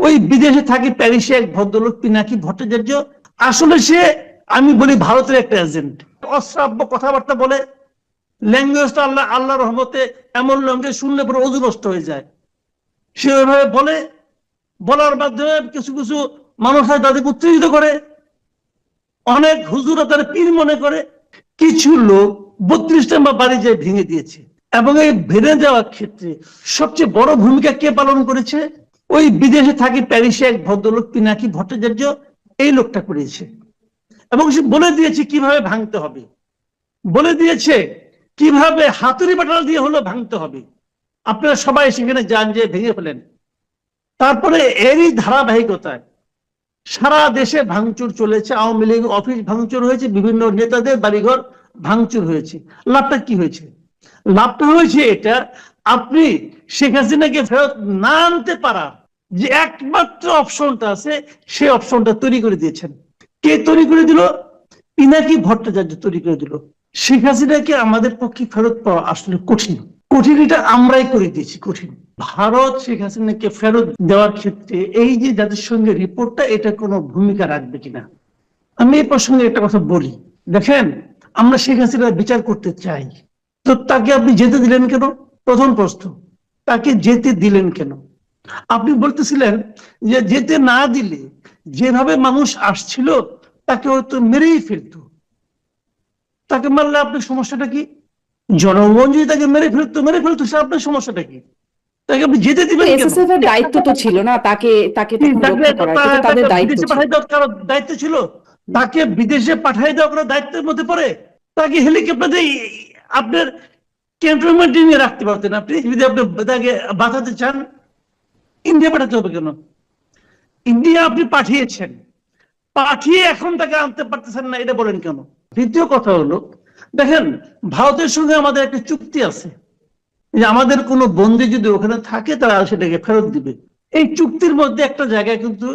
ওই বিদেশে থাকে প্যারিসে এক ভদ্রলোক পিনাকি ভট্টাচার্য। আসলে সে, আমি বলি, ভারতের একটা এজেন্ট। অশ্রাব্য কথাবার্তা বলে, ল্যাঙ্গুয়েজটা আল্লাহ রহমতে এমন ল্যাঙ্গুয়েজ শুনলে পরে অজু নষ্ট হয়ে যায়। সে ওইভাবে বলে, বলার মাধ্যমে কিছু কিছু মানুষ হয় তাদেরকে উত্তেজিত করে, অনেক হুজুরা তারা পীর মনে করে। কিছু লোক 32 নম্বর বাড়ি যায় ভেঙে দিয়েছে, এবং এই ভেঙে যাওয়ার ক্ষেত্রে সবচেয়ে বড় ভূমিকা কে পালন করেছে? ওই বিদেশে থাকে প্যারিসে এক ভদ্রলোক পিনাকি ভট্টাচার্য, এই লোকটা করেছে। এবং সে বলে দিয়েছে কিভাবে ভাঙতে হবে, বলে দিয়েছে কিভাবে হাতুড়ি বাটাল দিয়ে হলো ভাঙতে হবে। আপনারা সবাই সেখানে যান, যে ভেঙে ফেলেন। তারপরে এরই ধারাবাহিকতায় সারা দেশে ভাঙচুর চলেছে। আওয়ামী লীগ অফিস ভাঙচুর হয়েছে, বিভিন্ন নেতাদের বাড়িঘর ভাঙচুর হয়েছে। লাভটা কি হয়েছে? লাভটা হয়েছে এটা, আপনি শেখ হাসিনাকে ফেরত না আনতে পারা যে একমাত্র অপশনটা আছে, সেই অপশনটা তৈরি করে দিয়েছেন। কে তৈরি করে দিল? পিনাকি ভট্টাচার্য তৈরি করে দিল। শেখ হাসিনাকে আমাদের পক্ষে ফেরত পাওয়া আসলে কঠিন। কঠিন এটা আমরাই করে দিয়েছি, কঠিন। ভারত শেখ হাসিনাকে ফেরত দেওয়ার ক্ষেত্রে এই যে জাতিসংঘের রিপোর্টটা, এটা কোনো ভূমিকা রাখবে কিনা? আমি এই প্রসঙ্গে একটা কথা বলি। দেখেন, আমরা শেখ হাসিনার বিচার করতে চাই, তো তাকে আপনি যেতে দিলেন কেন? প্রথম প্রশ্ন, তাকে যেতে দিলেন কেন? আপনি বলতেছিলেন যে যেতে না দিলে যেভাবে মানুষ আসছিল তাকে হয়তো মেরেই ফেলতো। তাকে মারলে আপনার সমস্যাটা কি? জনগণ যদি তাকে মেরে ফেলতো সে আপনার সমস্যাটা কি? তাকে আপনি যেতে দিবেন কেন? এসএসএফ এর দায়িত্ব তো ছিল না তাকে তাকে রক্ষা করা, এটা তো তাদের দায়িত্ব বিদেশে পাঠিয়ে দেওয়ার কারো দায়িত্ব ছিল? তাকে বিদেশে পাঠিয়ে দেওয়া কোনো দায়িত্বের মধ্যে পড়ে? তাকে হেলিকপ্টার দিয়ে আপনার ক্যান্টনমেন্টে নিয়ে রাখতে পারতেন। আপনি যদি আপনি তাকে বাঁচাতে চান, ইন্ডিয়া পাঠাতে হবে কেন? ইন্ডিয়া আপনি পাঠিয়েছেন, পাঠিয়ে এখন তাকে আনতে পারতেছেন না, এটা বলেন কেন? দ্বিতীয় কথা হলো, দেখেন, ভারতের সঙ্গে আমাদের একটা চুক্তি আছে যে আমাদের কোনো বন্দী যদি ওখানে থাকে তারা সেটাকে ফেরত দিবে। এই চুক্তির মধ্যে একটা জায়গায় কিন্তু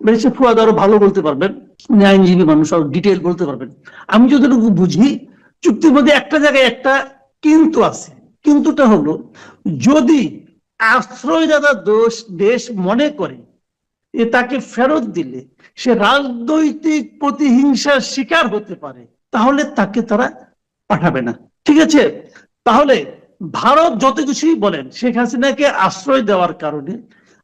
বেশি ফুয়াদ আরো ভালো বলতে পারবেন, আইনজীবী মানুষ আরো ডিটেল বলতে পারবেন। আমি যতটুকু বুঝি, চুক্তির মধ্যে একটা জায়গায় একটা কিন্তু আছে। কিন্তুটা হলো, যদি আশ্রয়দাতা দেশ মনে করে যে তাকে ফেরত দিলে সে রাজনৈতিক প্রতিহিংসার শিকার হতে পারে, তাহলে তাকে তারা পাঠাবে না। ঠিক আছে? তাহলে ভারত যত কিছুই বলেন, শেখ হাসিনাকে আশ্রয় দেওয়ার কারণে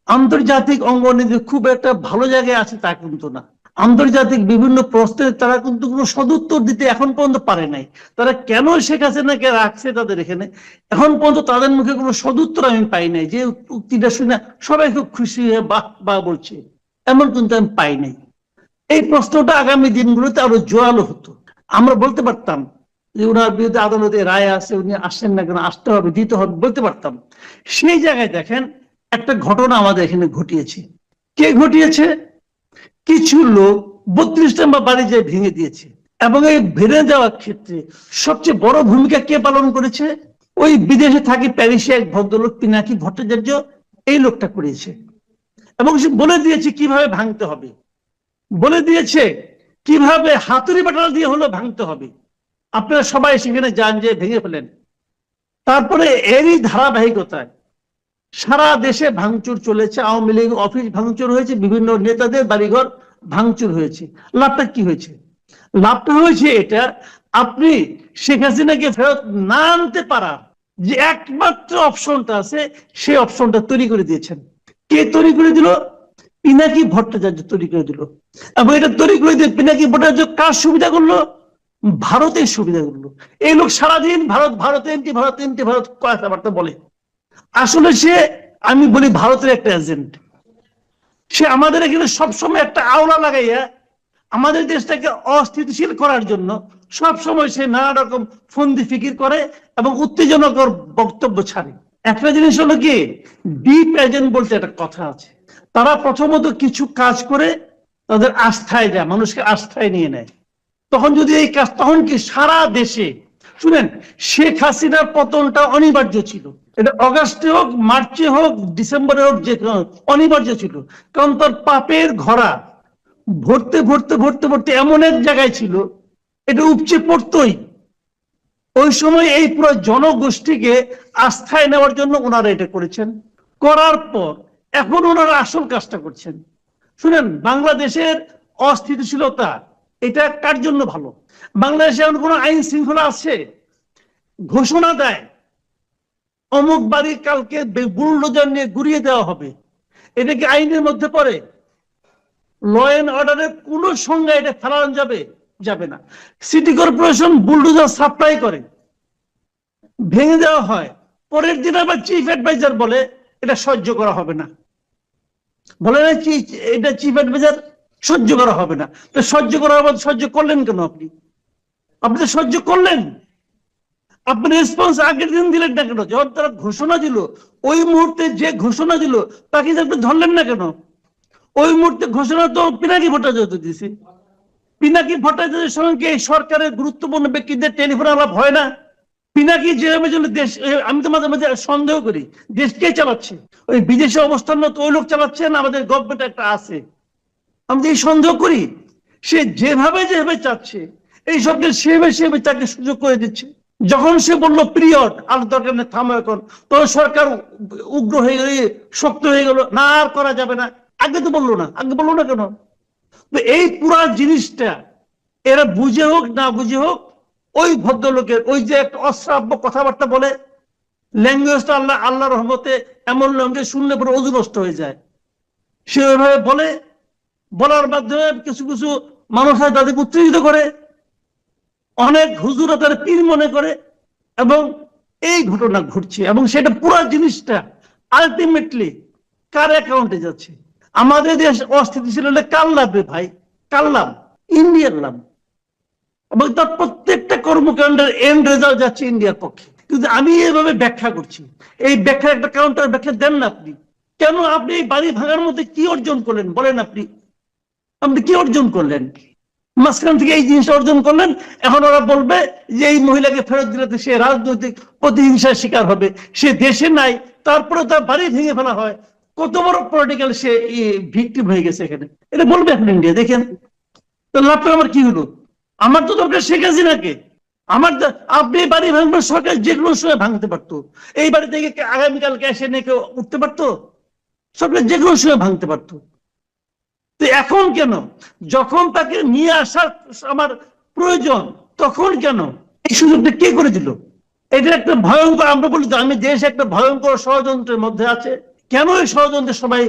আন্তর্জাতিক অঙ্গনে খুব একটা ভালো জায়গায় আছে তা কিন্তু না। আন্তর্জাতিক বিভিন্ন প্রশ্নের তারা কিন্তু কোনো সদুত্তর দিতে এখন পর্যন্ত পারে নাই। তারা কেন শেখ হাসিনাকে রাখছে তাদের এখানে, এখন পর্যন্ত তাদের মুখে কোনো সদুত্তর আমি পাই নাই। যে উক্তিটা শুনে সবাই খুব খুশি হয়ে বাহ বাহ বলছে, এমন কিন্তু আমি পাই নাই। এই প্রশ্নটা আগামী দিনগুলোতে আরো জোরালো হতো। আমরা বলতে পারতাম যে ওনার বিরুদ্ধে আদালতে রায় আছে, উনি আসছেন না কেন, আসতে হবে, দিতে হবে, বলতে পারতাম। সেই জায়গায় দেখেন একটা ঘটনা আমাদের এখানে ঘটিয়েছে। কে ঘটিয়েছে? কিছু লোক 32 নম্বর বাড়ি যায় ভেঙে দিয়েছে, এবং এই ভেঙে যাওয়ার ক্ষেত্রে সবচেয়ে বড় ভূমিকা কে পালন করেছে? ওই বিদেশে থাকে প্যারিসে এক ভদ্রলোক পিনাকি ভট্টাচার্য, এই লোকটা করেছে। এবং সে বলে দিয়েছে কিভাবে ভাঙতে হবে, বলে দিয়েছে কিভাবে হাতুড়ি বাটাল দিয়ে হলো ভাঙতে হবে। আপনারা সবাই সেখানে যান, যে ভেঙে ফেলেন। তারপরে এরই ধারাবাহিকতায় সারা দেশে ভাঙচুর চলেছে। আওয়ামী লীগ অফিস ভাঙচুর হয়েছে, বিভিন্ন নেতাদের বাড়িঘর ভাঙচুর হয়েছে। লাভটা কি হয়েছে? লাভটা হয়েছে এটা, আপনি শেখ হাসিনাকে ফেরত না আনতে পারা যে একমাত্র অপশনটা আছে, সেই অপশনটা তৈরি করে দিয়েছেন। কে তৈরি করে দিল? পিনাকি ভট্টাচার্য তৈরি করে দিল। এবং এটা তৈরি করে দিয়ে পিনাকি ভট্টাচার্য কার সুবিধা করলো? ভারতের সুবিধা করলো। এই লোক সারাদিন ভারত ভারত এমটি ভারত এমটি ভারত কথাবার্তা বলে। আসলে সে, আমি বলি, ভারতের একটা এজেন্ট। সে আমাদের এখানে সবসময় একটা আওলা লাগাইয়া আমাদের দেশটাকে অস্থিতিশীল করার জন্য সবসময় সে নানা রকম ফন্দি ফিকির করে এবং উত্তেজনকর বক্তব্য ছাড়ে। একটা জিনিস হলো কি, ডিপ এজেন্ট বলতে একটা কথা আছে। তারা প্রথমত কিছু কাজ করে তাদের আস্থায় যায়, মানুষকে আস্থায় নিয়ে নেয়। তখন যদি এই কাজ, তখন কি সারা দেশে, শুনেন, শেখ হাসিনার পতনটা অনিবার্য ছিল। এটা অগাস্টে হোক, মার্চে হোক, ডিসেম্বরে হোক, যে অনিবার্য ছিল। কারণ তার পাপের ঘোড়া ভরতে ভরতে ভরতে ভরতে এমন এক জায়গায় ছিল, এটা উপচে পড়তই। ওই সময় এই পুরো জনগোষ্ঠীকে আস্থায় নেওয়ার জন্য ওনারা এটা করেছেন। করার পর এখন ওনারা আসল কাজটা করছেন। শুনেন, বাংলাদেশের অস্থিতিশীলতা এটা কার জন্য ভালো? বাংলাদেশে এমন কোন আইন শৃঙ্খলা আছে? ঘোষণা দেয় অমুক বাড়ি কালকে বুলডোজার নিয়ে গুড়িয়ে দেওয়া হবে, এটা কি আইনের মধ্যে পড়ে? ল এন্ড অর্ডারের কোন সংজ্ঞা এটা ফেলানো যাবে? যাবে না। সিটি কর্পোরেশন বুলডোজার সাপ্লাই করে, ভেঙে দেওয়া হয়, পরের দিন আবার চিফ অ্যাডভাইজার বলে এটা সহ্য করা হবে না, বলে না এটা চিফ অ্যাডভাইজার সহ্য করা হবে না। তো সহ্য করা হবে, সহ্য করলেন কেন আপনি? আপনি তো সহ্য করলেন, আপনি রেসপন্স আগের দিন দিলেন না কেন? যখন তারা ঘোষণা দিল, ওই মুহূর্তে যে ঘোষণা দিল তাকে আপনি ধরলেন না কেন? ওই মুহূর্তে ঘোষণা তো পিনাকি ভট্টাচার্য দিয়েছে। পিনাকি ভট্টাচার্যের সঙ্গে এই সরকারের গুরুত্বপূর্ণ ব্যক্তিদের টেলিফোন আলাপ হয় না? পিনাকি যেভাবে দেশ, আমি তো মাঝে মাঝে সন্দেহ করি দেশ কে চালাচ্ছে, ওই বিদেশে অবস্থানরত ওই লোক চালাচ্ছে না আমাদের গভর্নমেন্ট একটা আছে? আমি এই সন্দেহ করি সে যেভাবে যেভাবে চাচ্ছে এই সবকে সেভাবে তাকে সুযোগ করে দিচ্ছে। যখন সে বললো পিরিয়ড আর দরকার নেই, থামো এখন, তখন সরকার উগ্র হয়ে গেল, শক্ত হয়ে গেল, না আর করা যাবে না। আগে তো বললো না, আগে বললো না কেন? তো এই পুরা জিনিসটা এরা বুঝে হোক না বুঝে হোক, ওই ভদ্রলোকের ওই যে একটা অশ্রাব্য কথাবার্তা বলে, ল্যাঙ্গুয়েজটা আল্লাহ রহমতে এমন ল্যাঙ্গুয়েজ শুনলে পরে অজু নষ্ট হয়ে যায়, সে ওইভাবে বলে, বলার মাধ্যমে কিছু কিছু মানুষ তাদেরকে উত্তেজিত করে, অনেক হুজুরা তার পীর মনে করে, এবং এই ঘটনা ঘটছে। এবং সেটা পুরো জিনিসটা আলটিমেটলি কার অ্যাকাউন্টে যাচ্ছে? আমাদের দেশ অস্থিতিশীল হলে কার লাভ রে ভাই? কার লাভ? ইন্ডিয়ার লাভ। এবং তার প্রত্যেকটা কর্মকাণ্ডের এন্ড রেজাল্ট যাচ্ছে ইন্ডিয়ার পক্ষে। কিন্তু আমি এভাবে ব্যাখ্যা করছি, এই ব্যাখ্যার একটা কাউন্টার ব্যাখ্যা দেন না আপনি। কেন আপনি এই বাড়ি ভাঙার মধ্যে কি অর্জন করলেন বলেন? আপনি কি অর্জন করলেন? মাঝখান থেকে এই জিনিসটা অর্জন করলেন, এখন ওরা বলবে যে এই মহিলাকে ফেরত দিলে সে রাজনৈতিক প্রতিহিংসার শিকার হবে, সে দেশে নাই, তারপরে তার বাড়ি ভেঙে ফেলা হয়, কত বড় পলিটিক্যাল সে ভিকটিম হয়ে গেছে এখানে, এটা বলবে এখন ইন্ডিয়া। দেখেন তো লাভটা আমার কি হলো? আমার তো দরকার শেখ হাসিনাকে। আপনি বাড়ি ভাঙবেন, সরকার যে কোনো সময় ভাঙতে পারতো, এই বাড়ি থেকে আগামীকালকে এসে নিয়ে কেউ উঠতে পারতো, সরকার যে কোনো সময় ভাঙতে পারতো। তো এখন কেন, যখন তাকে নিয়ে আসার আমার প্রয়োজন তখন কেন এই সুযোগটা কে করে দিল? এটা একটা ভয়ঙ্কর, আমরা বলি আমি দেশ একটা ভয়ঙ্কর ষড়যন্ত্রের মধ্যে আছে। কেন এই ষড়যন্ত্রের সবাই